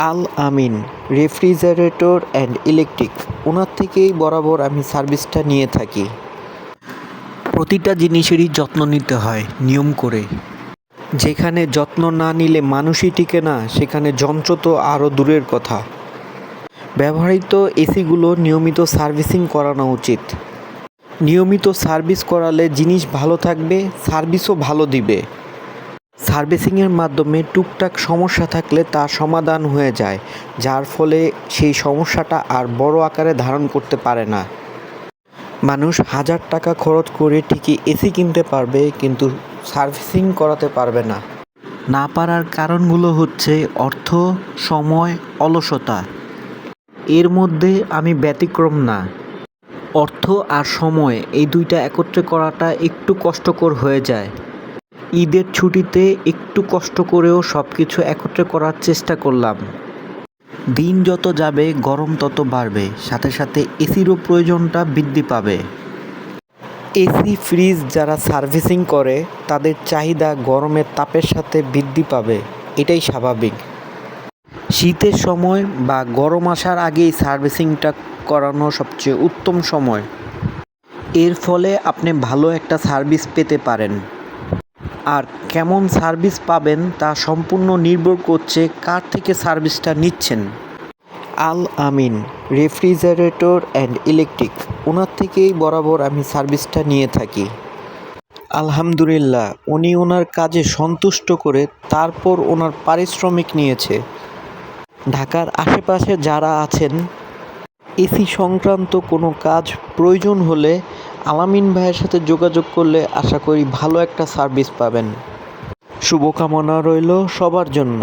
Al Amin refrigerator and electric, owner থেকেই বরাবর আমি সার্ভিসটা নিয়ে থাকি। প্রতিটা জিনিসেরই যত্ন নিতে হয় নিয়ম করে। যেখানে যত্ন না নিলে মানুষই টিকে না, সেখানে যন্ত্র তো আরও দূরের কথা। ব্যবহৃত এসিগুলো নিয়মিত সার্ভিসিং করানো উচিত। নিয়মিত সার্ভিস করালে জিনিস ভালো থাকবে, সার্ভিসও ভালো দিবে। সার্ভিসিংয়ের মাধ্যমে টুকটাক সমস্যা থাকলে তা সমাধান হয়ে যায়, যার ফলে সেই সমস্যাটা আর বড় আকারে ধারণ করতে পারে না। মানুষ হাজার টাকা খরচ করে ঠিকই এসি কিনতে পারবে, কিন্তু সার্ভিসিং করাতে পারবে না। না পারার কারণগুলো হচ্ছে অর্থ, সময়, অলসতা। এর মধ্যে আমি ব্যতিক্রম না। অর্থ আর সময় এই দুইটা একত্রে করাটা একটু কষ্টকর হয়ে যায়। ঈদের ছুটিতে একটু কষ্ট করেও সব কিছু একত্রে করার চেষ্টা করলাম। দিন যত যাবে গরম তত বাড়বে, সাথে সাথে এসিরও প্রয়োজনটা বৃদ্ধি পাবে। এসি ফ্রিজ যারা সার্ভিসিং করে তাদের চাহিদা গরমের তাপের সাথে বৃদ্ধি পাবে, এটাই স্বাভাবিক। শীতের সময় বা গরম আসার আগেই সার্ভিসিংটা করানো সবচেয়ে উত্তম সময়। এর ফলে আপনি ভালো একটা সার্ভিস পেতে পারেন। আর কেমন সার্ভিস পাবেন তা সম্পূর্ণ নির্ভর করছে কার থেকে সার্ভিসটা নিচ্ছেন। আল Amin refrigerator and electric, owner থেকেই বরাবর আমি সার্ভিসটা নিয়ে থাকি। আলহামদুলিল্লাহ, উনি ওনার কাজে সন্তুষ্ট করে তারপর ওনার পারিশ্রমিক নিয়েছে। ঢাকার আশেপাশে যারা আছেন, এসি সংক্রান্ত কোনো কাজ প্রয়োজন হলে আল আমিন ভাইয়ের সাথে যোগাযোগ করলে আশা করি ভালো একটা সার্ভিস পাবেন। শুভকামনা রইল সবার জন্য।